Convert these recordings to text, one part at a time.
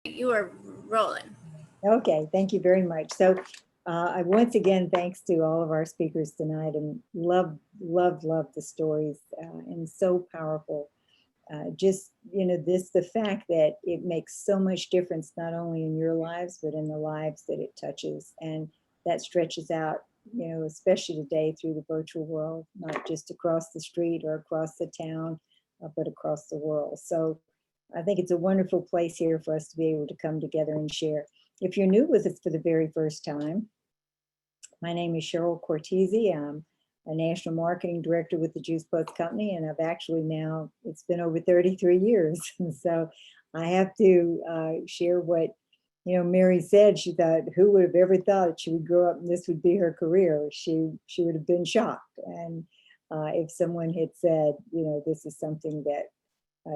You are rolling. Okay, thank you very much. So once again, thanks to all of our speakers tonight, and love the stories, and so powerful. Just, the fact that it makes so much difference, not only in your lives, but in the lives that it touches. And that stretches out, especially today through the virtual world, not just across the street or across the town, but across the world. So I think it's a wonderful place here for us to be able to come together and share. If you're new with us for the very first time, my name is Sheryl Cortezi. I'm a national marketing director with the Juice Plus Company, and I've actually now, it's been over 33 years. So I have to share what, Mary said. She thought, who would have ever thought that she would grow up and this would be her career? She would have been shocked. And if someone had said, this is something that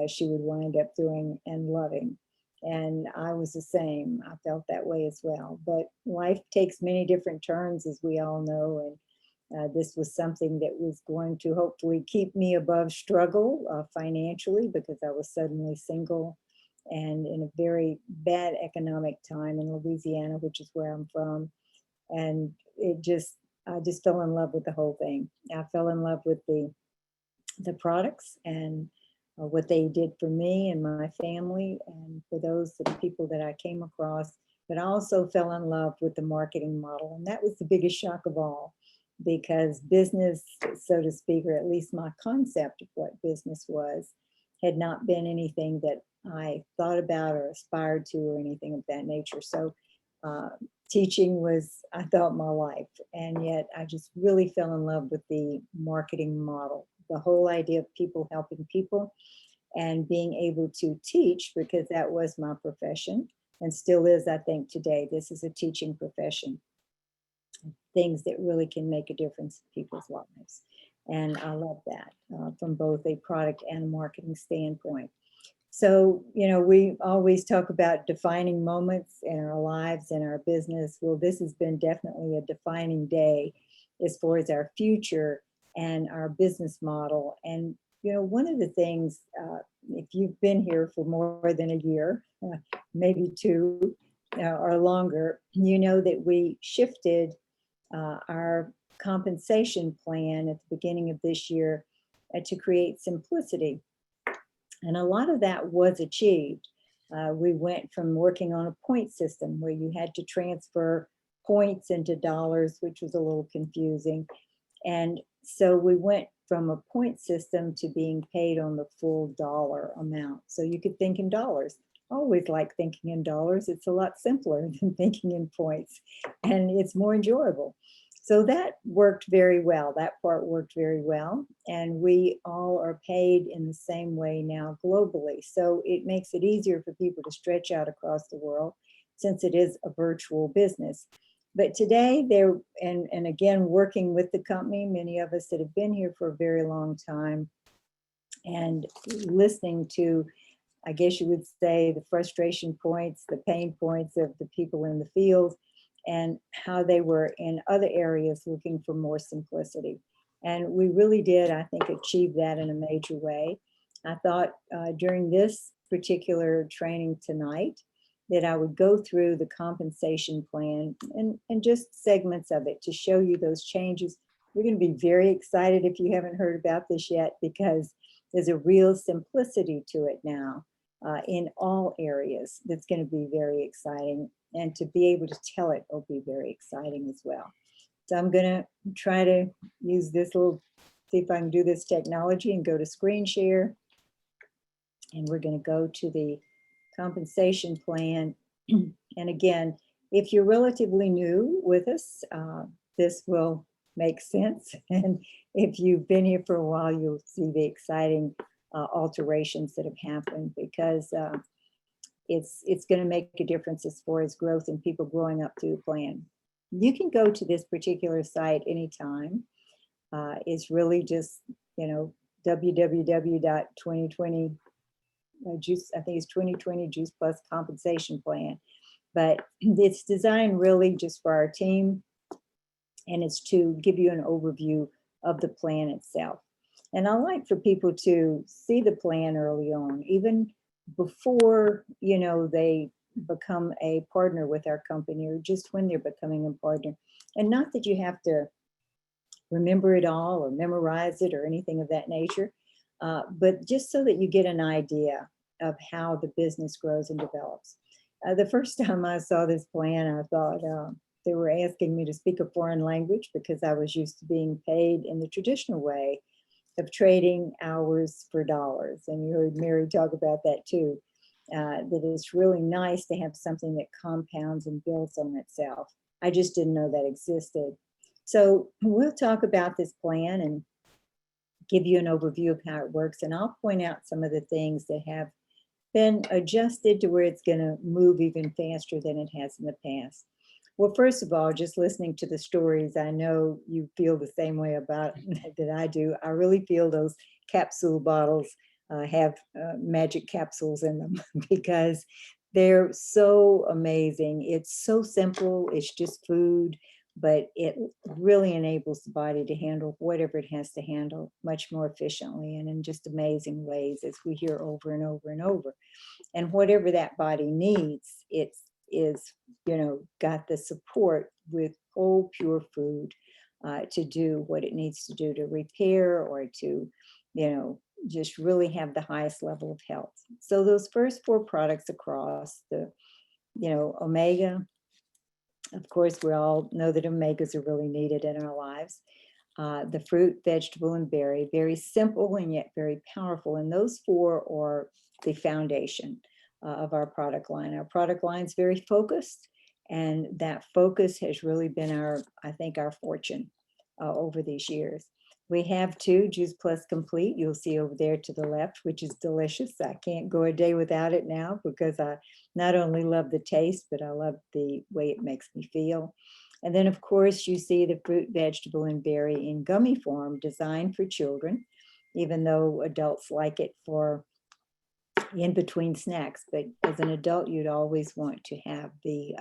she would wind up doing and loving. And I was the same. I felt that way as well. But life takes many different turns, as we all know. And this was something that was going to hopefully keep me above struggle financially, because I was suddenly single and in a very bad economic time in Louisiana, which is where I'm from. And I just fell in love with the whole thing. I fell in love with the products and what they did for me and my family, and for those people that I came across. But I also fell in love with the marketing model. And that was the biggest shock of all, because business, so to speak, or at least my concept of what business was, had not been anything that I thought about or aspired to or anything of that nature. So teaching was, I thought, my life. And yet I just really fell in love with the marketing model, the whole idea of people helping people and being able to teach, because that was my profession and still is, I think, today. This is a teaching profession. Things that really can make a difference in people's lives. And I love that from both a product and a marketing standpoint. So, we always talk about defining moments in our lives and our business. Well, this has been definitely a defining day as far as our future and our business model. And, one of the things, if you've been here for more than a year, maybe two or longer, you know that we shifted our compensation plan at the beginning of this year to create simplicity. And a lot of that was achieved. We went from working on a point system where you had to transfer points into dollars, which was a little confusing. And so we went from a point system to being paid on the full dollar amount. So you could think in dollars. I always like thinking in dollars. It's a lot simpler than thinking in points, and it's more enjoyable. So that worked very well. That part worked very well. And we all are paid in the same way now globally. So it makes it easier for people to stretch out across the world, since it is a virtual business. But today and again, working with the company, many of us that have been here for a very long time, and listening to, I guess you would say, the frustration points, the pain points of the people in the field, and how they were in other areas looking for more simplicity. And we really did, I think, achieve that in a major way. I thought during this particular training tonight that I would go through the compensation plan and just segments of it to show you those changes. You're going to be very excited if you haven't heard about this yet, because there's a real simplicity to it now in all areas. That's going to be very exciting. And to be able to tell it will be very exciting as well. So I'm going to try to use this see if I can do this technology and go to screen share. And we're going to go to the compensation plan. And again, if you're relatively new with us, this will make sense. And if you've been here for a while, you'll see the exciting alterations that have happened, because it's going to make a difference as far as growth and people growing up through the plan. You can go to this particular site anytime. It's really just, www.2020 Juice, I think it's 2020 Juice Plus compensation plan. But it's designed really just for our team, and it's to give you an overview of the plan itself. And I like for people to see the plan early on, even before, they become a partner with our company, or just when they're becoming a partner. And not that you have to remember it all or memorize it or anything of that nature, but just so that you get an idea of how the business grows and develops. The first time I saw this plan, I thought they were asking me to speak a foreign language, because I was used to being paid in the traditional way of trading hours for dollars. And you heard Mary talk about that too, that it's really nice to have something that compounds and builds on itself. I just didn't know that existed. So we'll talk about this plan and give you an overview of how it works. And I'll point out some of the things that have been adjusted to where it's going to move even faster than it has in the past. Well, first of all, just listening to the stories, I know you feel the same way about that I do. I really feel those capsule bottles have magic capsules in them because they're so amazing. It's so simple. It's just food, but it really enables the body to handle whatever it has to handle much more efficiently and in just amazing ways, as we hear over and over and over. And whatever that body needs, it's got the support with whole pure food to do what it needs to do to repair or to, just really have the highest level of health. So those first four products across the, omega, of course, we all know that omegas are really needed in our lives. The fruit, vegetable, and berry, very simple and yet very powerful. And those four are the foundation of our product line. Our product line is very focused, and that focus has really been our fortune over these years. We have two, Juice Plus Complete, you'll see over there to the left, which is delicious. I can't go a day without it now, because I not only love the taste, but I love the way it makes me feel. And then, of course, you see the fruit, vegetable, and berry in gummy form, designed for children, even though adults like it for in between snacks. But as an adult, you'd always want to have the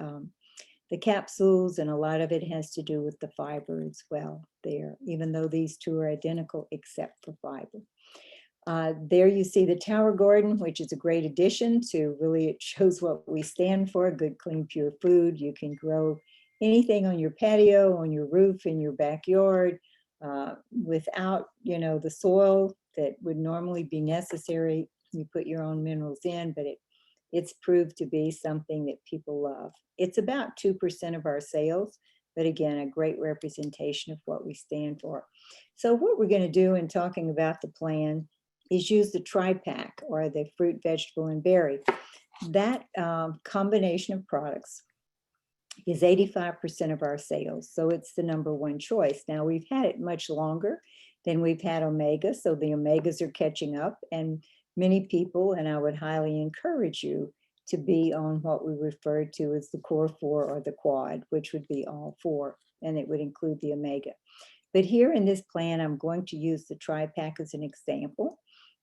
capsules, and a lot of it has to do with the fiber as well there, even though these two are identical except for fiber. There you see the Tower Garden, which is a great addition to really, it shows what we stand for, good, clean, pure food. You can grow anything on your patio, on your roof, in your backyard, without, the soil that would normally be necessary. You put your own minerals in, but it's proved to be something that people love. It's about 2% of our sales, but again, a great representation of what we stand for. So what we're going to do in talking about the plan is use the tri-pack, or the fruit, vegetable, and berry. That combination of products is 85% of our sales. So it's the number one choice. Now, we've had it much longer than we've had omega. So the omegas are catching up, and many people, and I would highly encourage you to be on what we refer to as the core four, or the quad, which would be all four, and it would include the omega. But here in this plan, I'm going to use the tri-pack as an example,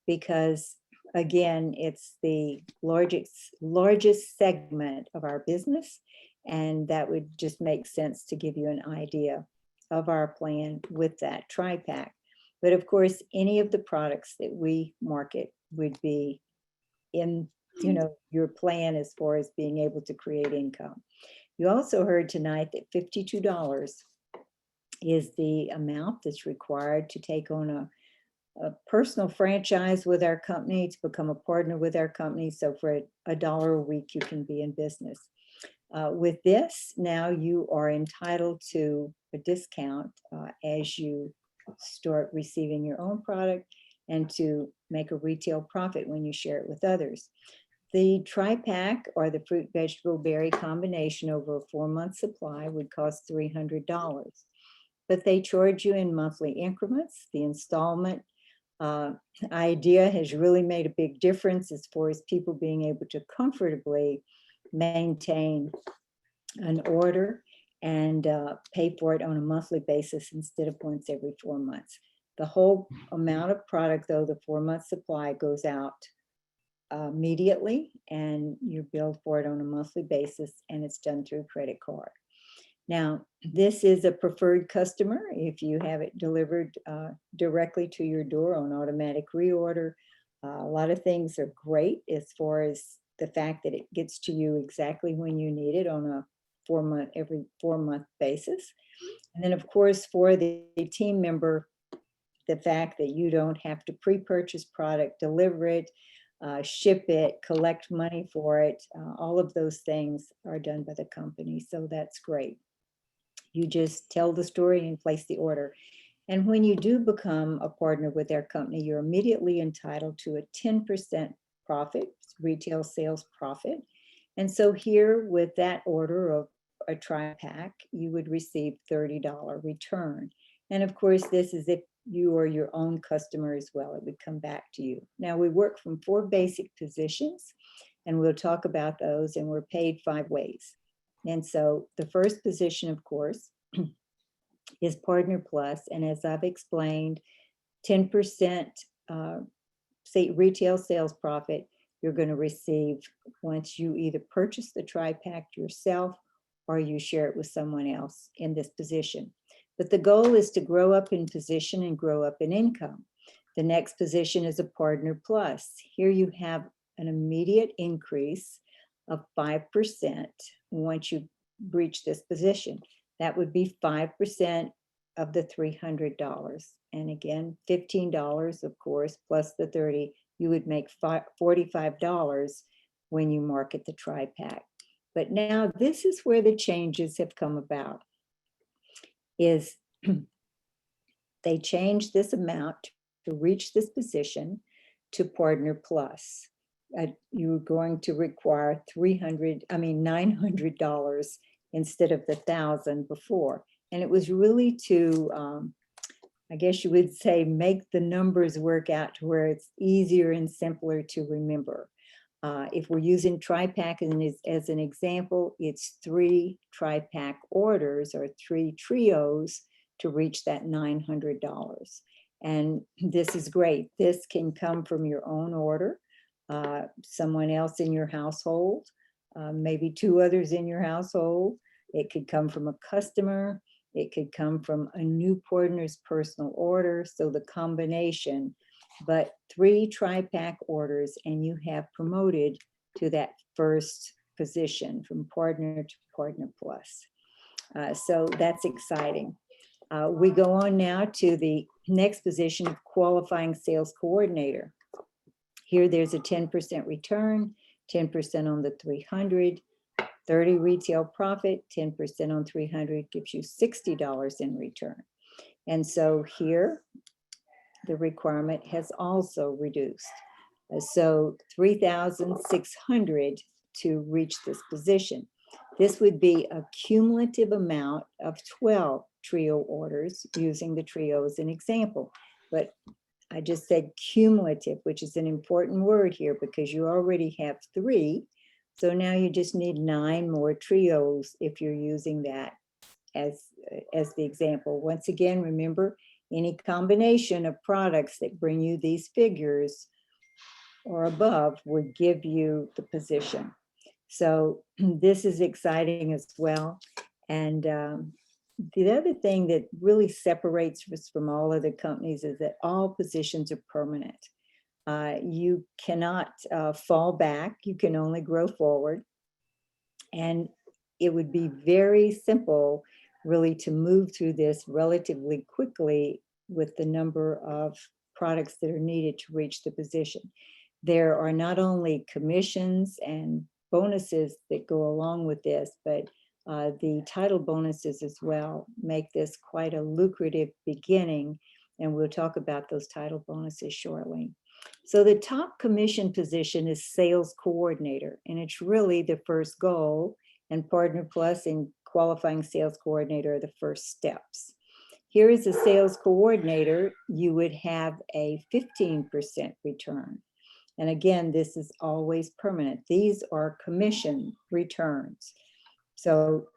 because again, it's the largest segment of our business, and that would just make sense to give you an idea of our plan with that tri-pack. But of course, any of the products that we market would be in, your plan as far as being able to create income. You also heard tonight that $52 is the amount that's required to take on a personal franchise with our company, to become a partner with our company. So for $1 a week, you can be in business. With this, now you are entitled to a discount as you start receiving your own product, and to make a retail profit when you share it with others. The tri-pack, or the fruit, vegetable, berry combination, over a 4-month supply would cost $300. But they charge you in monthly increments. The installment idea has really made a big difference as far as people being able to comfortably maintain an order and pay for it on a monthly basis instead of once every 4 months. The whole amount of product, though, the 4-month supply, goes out immediately, and you're billed for it on a monthly basis, and it's done through credit card. Now, this is a preferred customer if you have it delivered directly to your door on automatic reorder. A lot of things are great as far as the fact that it gets to you exactly when you need it on a every 4-month basis. And then of course, for the team member, the fact that you don't have to pre-purchase product, deliver it, ship it, collect money for it, all of those things are done by the company. So that's great. You just tell the story and place the order. And when you do become a partner with their company, you're immediately entitled to a 10% profit, retail sales profit. And so here with that order of a tri-pack, you would receive $30 return. And of course, this is if you are your own customer as well, it would come back to you. Now we work from 4 basic positions, and we'll talk about those, and we're paid 5 ways. And so the first position, of course, is Partner Plus. And as I've explained, 10% say retail sales profit you're going to receive once you either purchase the tri-pack yourself or you share it with someone else in this position. But the goal is to grow up in position and grow up in income. The next position is a Partner Plus. Here you have an immediate increase of 5% once you reach this position. That would be 5% of the $300. And again, $15, of course, plus the 30, you would make $45 when you market the tri-pack. But now this is where the changes have come about, is they changed this amount to reach this position to Partner Plus. You're going to require $900 instead of the $1,000 before. And it was really to, I guess you would say, make the numbers work out to where it's easier and simpler to remember. If we're using tri-pack as an example, it's 3 tri-pack orders or 3 trios to reach that $900. And this is great. This can come from your own order, someone else in your household, maybe 2 others in your household. It could come from a customer. It could come from a new partner's personal order. So the combination, but 3 tri-pack orders and you have promoted to that first position from Partner to Partner Plus. So that's exciting. We go on now to the next position of Qualifying Sales Coordinator. Here there's a 10% return, 10% on the 300, 30 retail profit, 10% on 300 gives you $60 in return. And so here, the requirement has also reduced. So 3,600 to reach this position. This would be a cumulative amount of 12 trio orders, using the trio as an example. But I just said cumulative, which is an important word here because you already have 3. So now you just need 9 more trios if you're using that as the example. Once again, remember, any combination of products that bring you these figures or above would give you the position. So this is exciting as well. And the other thing that really separates us from all other companies is that all positions are permanent. You cannot fall back. You can only grow forward. And it would be very simple, really, to move through this relatively quickly with the number of products that are needed to reach the position. There are not only commissions and bonuses that go along with this, but the title bonuses as well make this quite a lucrative beginning. And we'll talk about those title bonuses shortly. So the top commission position is Sales Coordinator, and it's really the first goal, and Partner Plus and Qualifying Sales Coordinator are the first steps. Here is a Sales Coordinator. You would have a 15% return. And again, this is always permanent. These are commission returns. So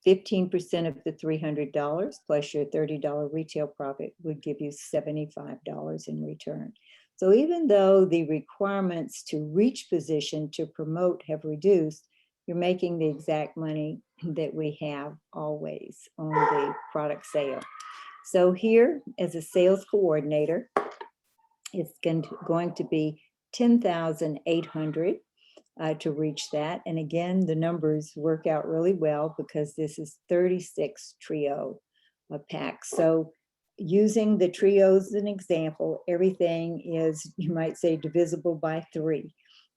15% of the $300 plus your $30 retail profit would give you $75 in return. So even though the requirements to reach position to promote have reduced, you're making the exact money that we have always on the product sale. So here, as a sales coordinator, it's going to be $10,800 to reach that. And again, the numbers work out really well because this is 36 trio packs. So using the trios as an example, everything is, you might say, divisible by 3.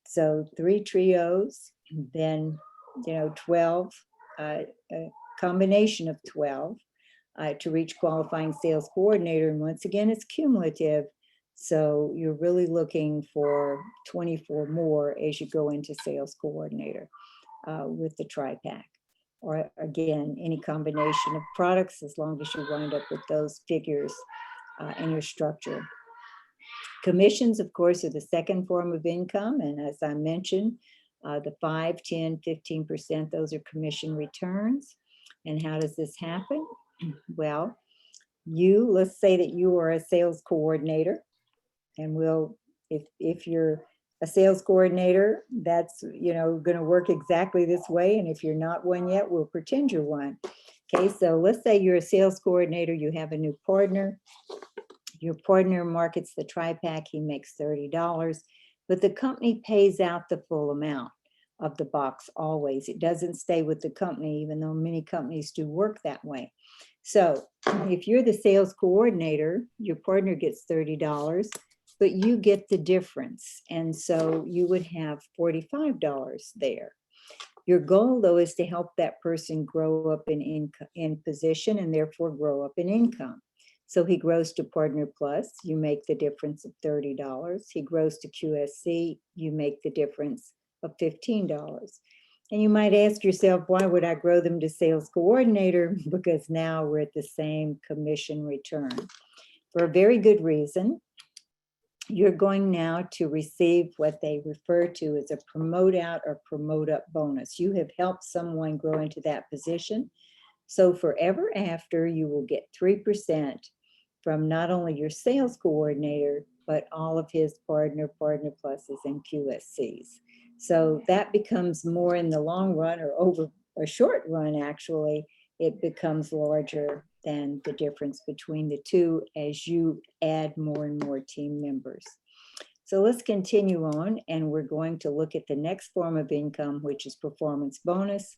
So 3 trios, then 12, a combination of 12 to reach qualifying sales coordinator. And once again, it's cumulative. So you're really looking for 24 more as you go into sales coordinator with the tri-pack. Or again, any combination of products, as long as you wind up with those figures in your structure. Commissions, of course, are the second form of income. And as I mentioned, the 5, 10, 15%, those are commission returns. And how does this happen? Well, let's say that you are a sales coordinator, and if you're a sales coordinator, that's, going to work exactly this way. And if you're not one yet, we'll pretend you're one. Okay, so let's say you're a sales coordinator, you have a new partner. Your partner markets the tri-pack, he makes $30, but the company pays out the full amount of the box always. It doesn't stay with the company, even though many companies do work that way. So if you're the sales coordinator, your partner gets $30, but you get the difference. And so you would have $45 there. Your goal, though, is to help that person grow up in position and therefore grow up in income. So he grows to Partner Plus, you make the difference of $30. He grows to QSC, you make the difference of $15. And you might ask yourself, why would I grow them to sales coordinator? Because now we're at the same commission return. For a very good reason. You're going now to receive what they refer to as a promote out or promote up bonus. You have helped someone grow into that position. So forever after, you will get 3% from not only your sales coordinator, but all of his partner pluses, and QSCs. So that becomes more in the long run, or over a short run, actually, it becomes larger than the difference between the two as you add more and more team members. So let's continue on, and we're going to look at the next form of income, which is performance bonus.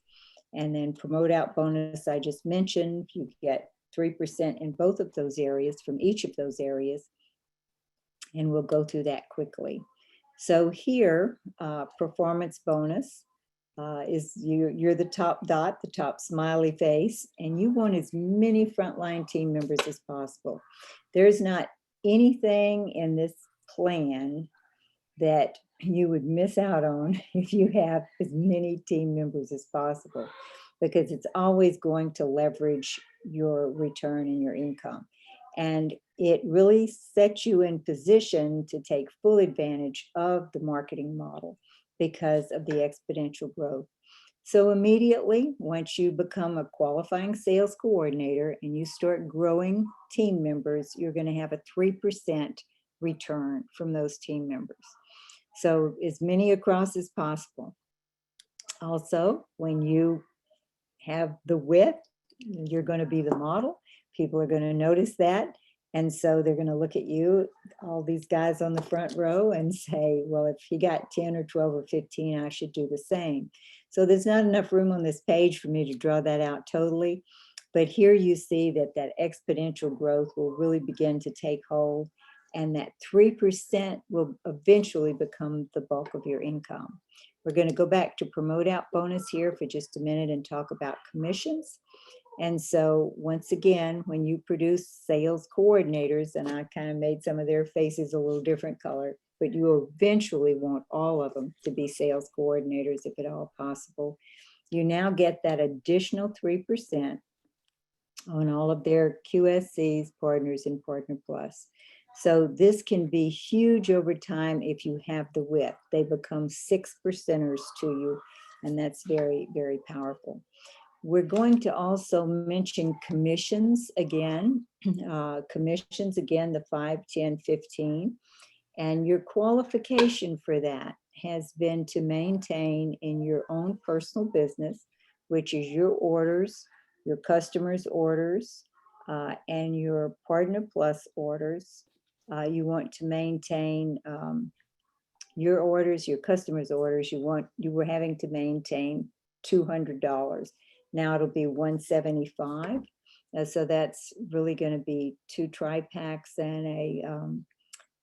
And then promote out bonus, I just mentioned, you get 3% in both of those areas, from each of those areas. And we'll go through that quickly. So here, performance bonus is you're the top dot, the top smiley face, and you want as many frontline team members as possible. There's not anything in this plan that you would miss out on if you have as many team members as possible, because it's always going to leverage your return and your income. And it really sets you in position to take full advantage of the marketing model because of the exponential growth. So immediately, once you become a qualifying sales coordinator and you start growing team members, you're going to have a 3% return from those team members. So as many across as possible. Also, when you have the width, you're going to be the model. People are going to notice that. And so they're going to look at you, all these guys on the front row, and say, well, if he got 10 or 12 or 15, I should do the same. So there's not enough room on this page for me to draw that out totally. But here you see that that exponential growth will really begin to take hold, and that 3% will eventually become the bulk of your income. We're going to go back to promote out bonus here for just a minute and talk about commissions. And so once again, when you produce sales coordinators, and I kind of made some of their faces a little different color, but you eventually want all of them to be sales coordinators if at all possible. You now get that additional 3% on all of their QSCs, partners, and Partner Plus. So this can be huge over time if you have the width. They become 6%ers to you, and that's very, very powerful. We're going to also mention commissions again. Commissions again, the 5, 10, 15. And your qualification for that has been to maintain in your own personal business, which is your orders, your customers' orders, and your Partner Plus orders. You want to maintain your orders, your customers' orders, you were having to maintain $200. Now it'll be $175. So that's really going to be 2 tri-packs and a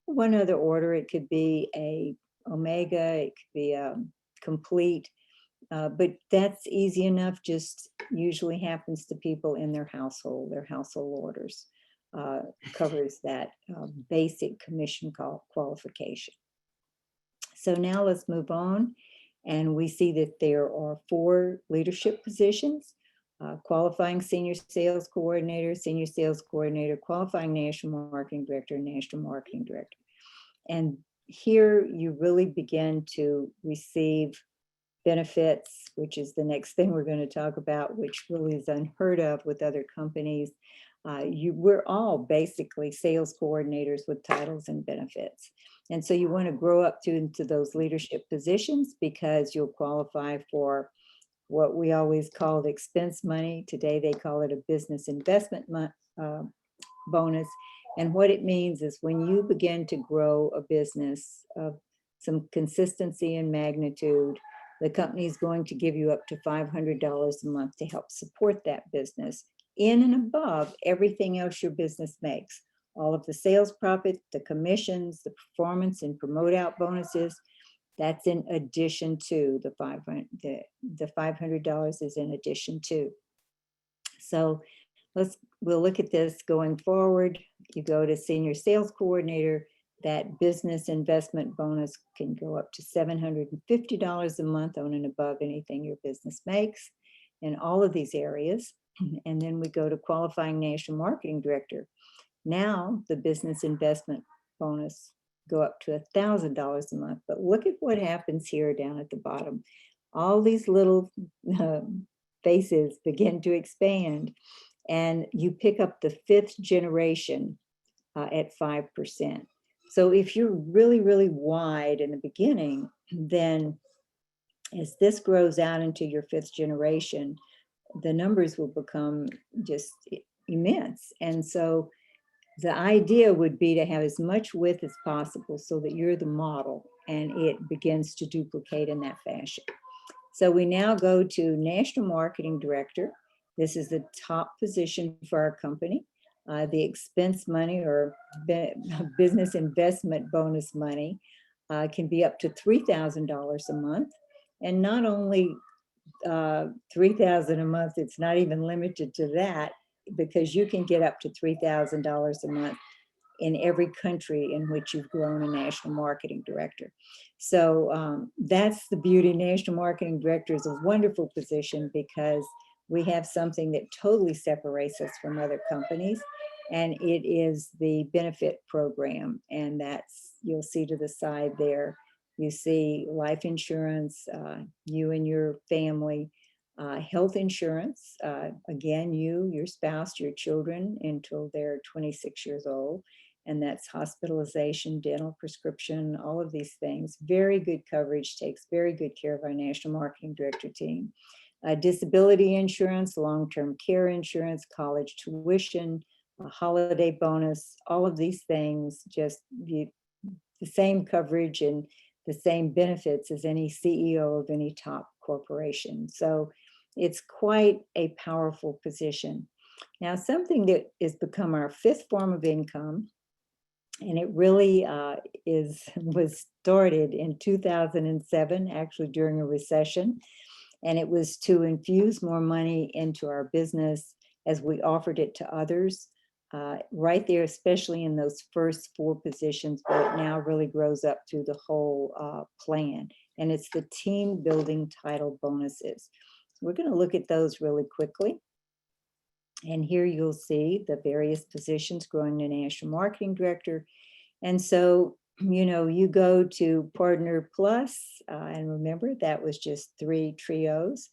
one other order. It could be a Omega, it could be a complete, but that's easy enough. Just usually happens to people in their household orders covers that basic commission qualification. So now let's move on. And we see that there are 4 leadership positions: qualifying senior sales coordinator, qualifying national marketing director, national marketing director. And here you really begin to receive benefits, which is the next thing we're going to talk about, which really is unheard of with other companies. We're all basically sales coordinators with titles and benefits. And so you want to grow up into those leadership positions because you'll qualify for what we always called expense money. Today they call it a business investment bonus. And what it means is when you begin to grow a business of some consistency and magnitude, the company is going to give you up to $500 a month to help support that business in and above everything else your business makes. All of the sales profit, the commissions, the performance and promote out bonuses, that's in addition to the $500 is in addition to. So we'll look at this going forward. You go to senior sales coordinator, that business investment bonus can go up to $750 a month on and above anything your business makes in all of these areas. And then we go to qualifying national marketing director. Now the business investment bonus go up to $1,000 a month. But look at what happens here down at the bottom. All these little faces begin to expand, and you pick up the 5th generation at 5%. So if you're really, really wide in the beginning, then as this grows out into your 5th generation, the numbers will become just immense. And so the idea would be to have as much width as possible so that you're the model and it begins to duplicate in that fashion. So we now go to National Marketing Director. This is the top position for our company. The expense money or business investment bonus money can be up to $3,000 a month. And not only $3,000 a month, it's not even limited to that, because you can get up to $3,000 a month in every country in which you've grown a national marketing director. So that's the beauty. National marketing director is a wonderful position because we have something that totally separates us from other companies, and it is the benefit program. And that's, you'll see to the side there, you see life insurance, you and your family, health insurance, again, you, your spouse, your children until they're 26 years old. And that's hospitalization, dental, prescription, all of these things. Very good coverage, takes very good care of our national marketing director team. Disability insurance, long-term care insurance, college tuition, a holiday bonus, all of these things, just the same coverage and the same benefits as any CEO of any top corporation. So it's quite a powerful position. Now, something that has become our 5th form of income, and it really was started in 2007, actually during a recession. And it was to infuse more money into our business as we offered it to others. Right there, especially in those first 4 positions, but it now really grows up through the whole plan. And it's the team building title bonuses. We're going to look at those really quickly. And here you'll see the various positions growing to national marketing director. And so, you know, you go to partner plus, and remember that was just 3 trios.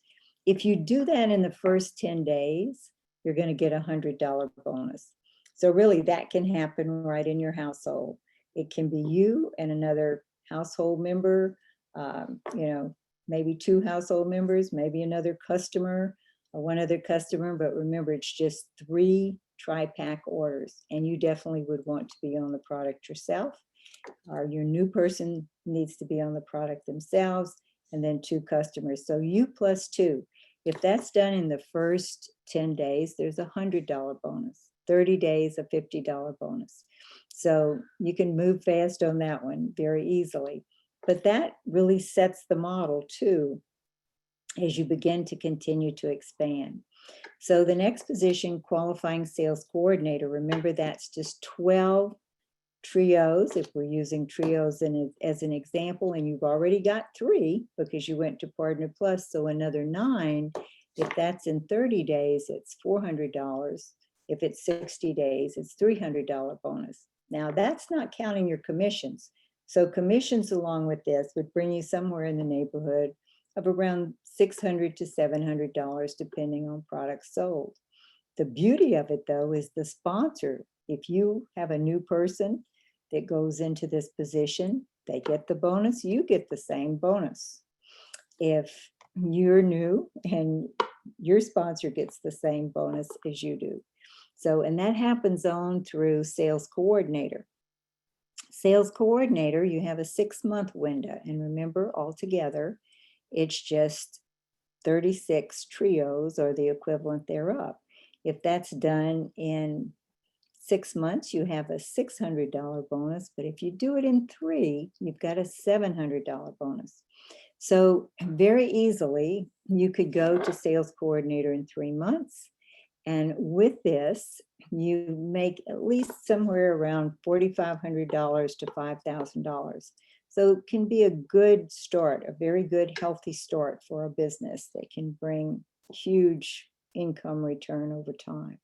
If you do that in the first 10 days, you're going to get a $100 bonus. So really that can happen right in your household. It can be you and another household member, you know, maybe 2 household members, maybe another customer or 1 other customer, but remember it's just 3 tri-pack orders, and you definitely would want to be on the product yourself. Or your new person needs to be on the product themselves, and then 2 customers. So you plus 2. If that's done in the first 10 days, there's a $100 bonus. 30 days, a $50 bonus. So you can move fast on that one very easily. But that really sets the model too, as you begin to continue to expand. So the next position, qualifying sales coordinator, remember that's just 12 trios, if we're using trios as an example, and you've already got 3 because you went to Partner Plus, so another 9. If that's in 30 days, it's $400. If it's 60 days, it's $300 bonus. Now that's not counting your commissions. So commissions along with this would bring you somewhere in the neighborhood of around $600 to $700, depending on products sold. The beauty of it though is the sponsor. If you have a new person that goes into this position, they get the bonus, you get the same bonus. If you're new and your sponsor gets the same bonus as you do. So, and that happens on through sales coordinator. Sales coordinator, you have a 6-month window. And remember, altogether, it's just 36 trios or the equivalent thereof. If that's done in 6 months, you have a $600 bonus. But if you do it in 3, you've got a $700 bonus. So very easily, you could go to sales coordinator in 3 months. And with this, you make at least somewhere around $4,500 to $5,000. So it can be a good start, a very good, healthy start for a business that can bring huge income return over time.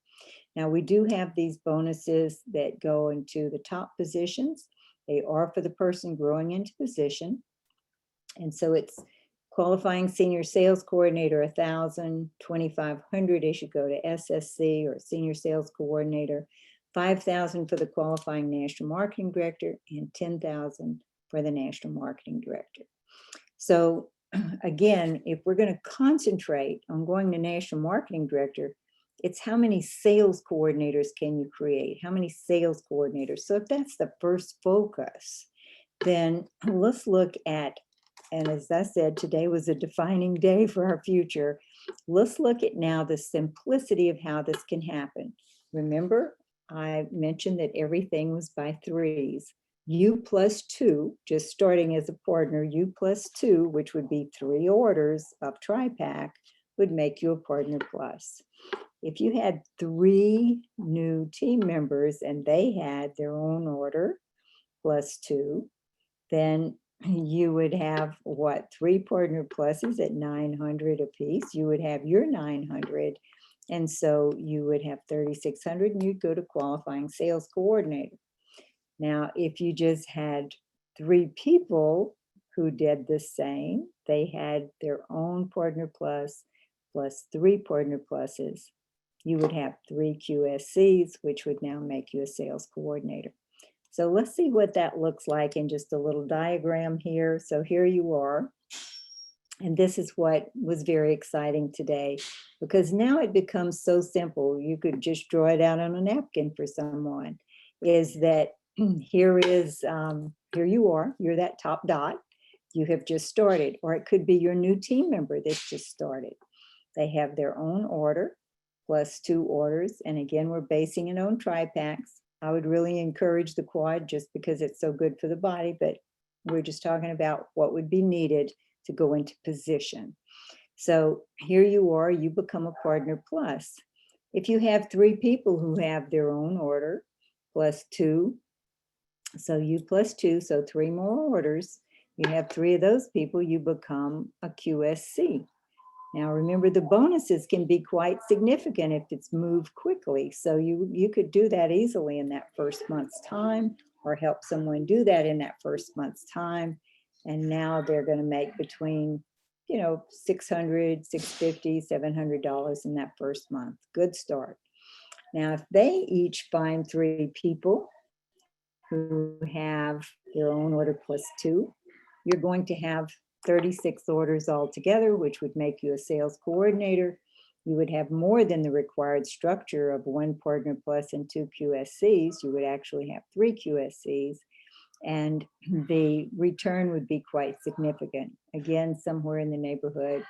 Now, we do have these bonuses that go into the top positions. They are for the person growing into position. And so it's qualifying senior sales coordinator, 1,000, 2,500 as you go to SSC or senior sales coordinator, 5,000 for the qualifying national marketing director, and 10,000 for the national marketing director. So again, if we're going to concentrate on going to national marketing director, it's how many sales coordinators can you create? How many sales coordinators? So if that's the first focus, then let's look at, and as I said, today was a defining day for our future. Let's look at now the simplicity of how this can happen. Remember, I mentioned that everything was by 3s. You plus 2, just starting as a partner, you plus 2, which would be 3 orders of tri-pack, would make you a partner plus. If you had 3 new team members and they had their own order plus 2, then you would have what, 3 partner pluses at 900 apiece. You would have your 900. And so you would have 3,600 and you'd go to qualifying sales coordinator. Now, if you just had 3 people who did the same, they had their own partner plus 3 partner pluses, you would have 3 QSCs, which would now make you a sales coordinator. So let's see what that looks like in just a little diagram here. So here you are. And this is what was very exciting today, because now it becomes so simple. You could just draw it out on a napkin for someone, is that here you are, you're that top dot, you have just started, or it could be your new team member that's just started. They have their own order plus 2 orders. And again, we're basing it on tri-packs. I would really encourage the quad just because it's so good for the body, but we're just talking about what would be needed to go into position. So here you are, you become a partner plus. If you have 3 people who have their own order plus 2, so you plus 2, so 3 more orders, you have 3 of those people, you become a QSC. Now remember, the bonuses can be quite significant if it's moved quickly. So you could do that easily in that first month's time, or help someone do that in that first month's time. And now they're going to make between, $600, $650, $700 in that first month. Good start. Now, if they each find 3 people who have their own order plus 2, you're going to have 36 orders altogether, which would make you a sales coordinator. You would have more than the required structure of 1 partner plus and 2 QSCs. You would actually have 3 QSCs. and the return would be quite significant. Again, somewhere in the neighborhood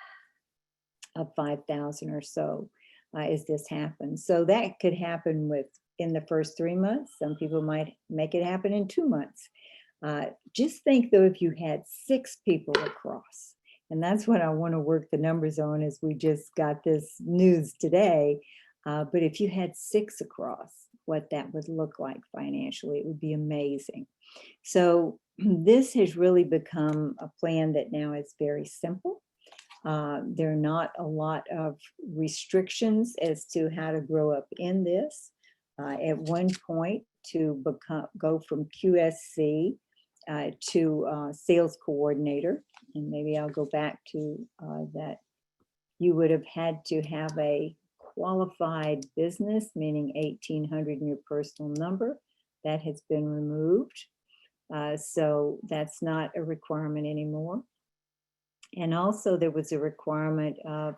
of 5,000 or so as this happens. So that could happen in the first 3 months. Some people might make it happen in 2 months. Just think though, if you had 6 people across, and that's what I want to work the numbers on, as we just got this news today. But if you had 6 across, what that would look like financially, it would be amazing. So this has really become a plan that now is very simple. There are not a lot of restrictions as to how to grow up in this. At one point, to go from QSC to sales coordinator, and maybe I'll go back to that, you would have had to have a qualified business, meaning 1,800 in your personal number. That has been removed. So that's not a requirement anymore. And also there was a requirement of,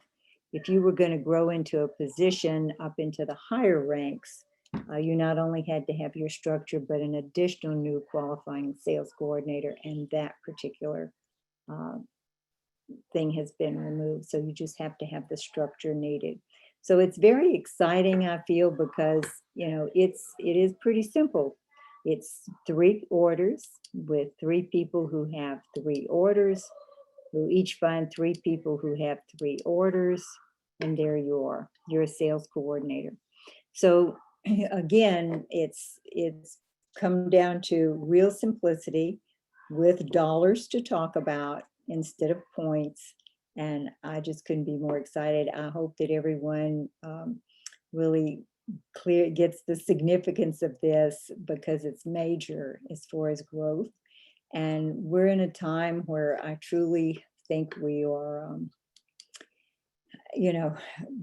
if you were going to grow into a position up into the higher ranks, you not only had to have your structure, but an additional new qualifying sales coordinator, and that particular thing has been removed. So you just have to have the structure needed. So it's very exciting, I feel, because, you know, it is pretty simple. It's 3 orders with 3 people who have 3 orders, who each find 3 people who have 3 orders, and there you are. You're a sales coordinator. So again, it's come down to real simplicity with dollars to talk about instead of points. And I just couldn't be more excited. I hope that everyone really gets the significance of this, because it's major as far as growth. And we're in a time where I truly think we are, you know,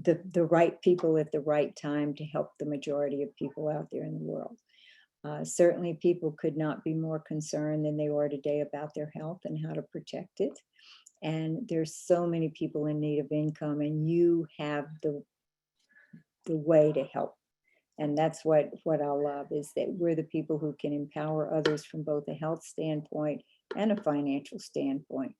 the right people at the right time to help the majority of people out there in the world. Certainly people could not be more concerned than they are today about their health and how to protect it. And there's so many people in need of income, and you have the way to help. And that's what I love, is that we're the people who can empower others from both a health standpoint and a financial standpoint.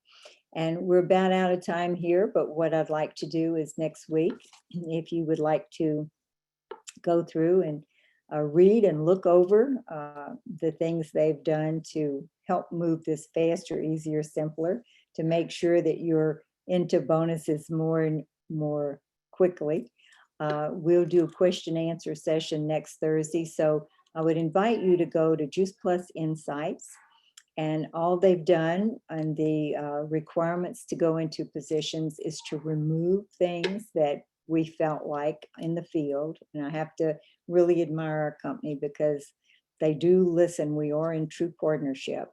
And we're about out of time here, but what I'd like to do is next week, if you would like to go through and read and look over the things they've done to help move this faster, easier, simpler, to make sure that you're into bonuses more and more quickly. We'll do a question and answer session next Thursday. So I would invite you to go to Juice Plus Insights, and all they've done and the requirements to go into positions is to remove things that we felt like in the field. And I have to really admire our company, because they do listen. We are in true partnership.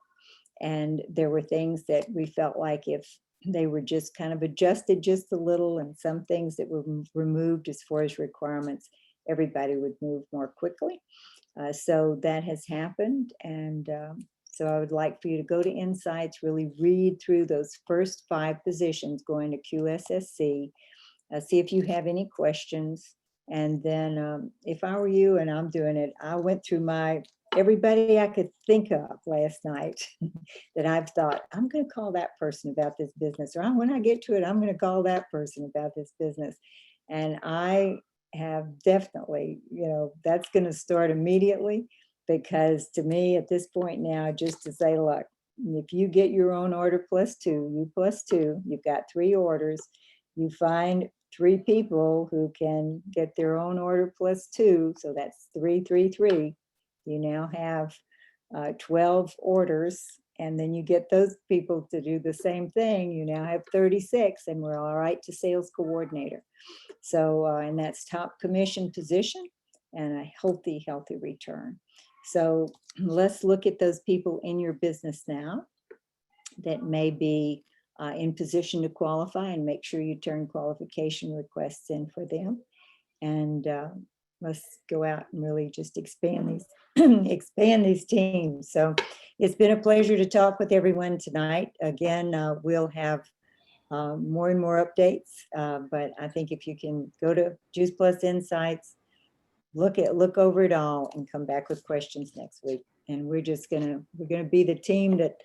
And there were things that we felt like if they were just kind of adjusted just a little, and some things that were removed as far as requirements, everybody would move more quickly. So that has happened. And so I would like for you to go to Insights, really read through those first 5 positions going to QSSC, see if you have any questions. And then if I were you, and I'm doing it, I went through everybody I could think of last night that I've thought, I'm going to call that person about this business, or when I get to it, I'm going to call that person about this business. And I have definitely, you know, that's going to start immediately, because to me at this point now, just to say, look, if you get your own order +2, you +2, you've got 3 orders, you find 3 people who can get their own order +2, so that's 3, 3, 3. You now have 12 orders, and then you get those people to do the same thing. You now have 36, and we're all right to sales coordinator. So, and that's top commission position and a healthy return. So let's look at those people in your business now that may be in position to qualify, and make sure you turn qualification requests in for them. And let's go out and really just expand these expand these teams. So it's been a pleasure to talk with everyone tonight. Again, we'll have more and more updates, but I think if you can go to Juice Plus Insights, look over it all, and come back with questions next week. And we're gonna be the team that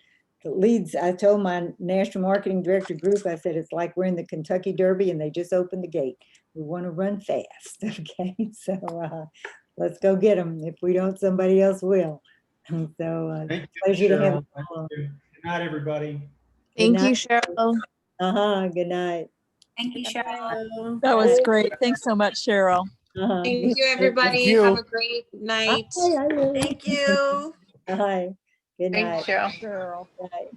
leads. I told my national marketing director group, I said, it's like we're in the Kentucky Derby and they just opened the gate. We want to run fast. Okay, so let's go get them. If we don't, somebody else will. And so Thank you, pleasure to have Cheryl. you all. Good night, everybody. Good Thank night. you, Cheryl. Good night. Thank you, Cheryl. That was great. Thanks so much, Cheryl. Thank you, everybody. you. Have a great night. Hi, Thank you. Good Thanks, night. Cheryl. Cheryl. Bye.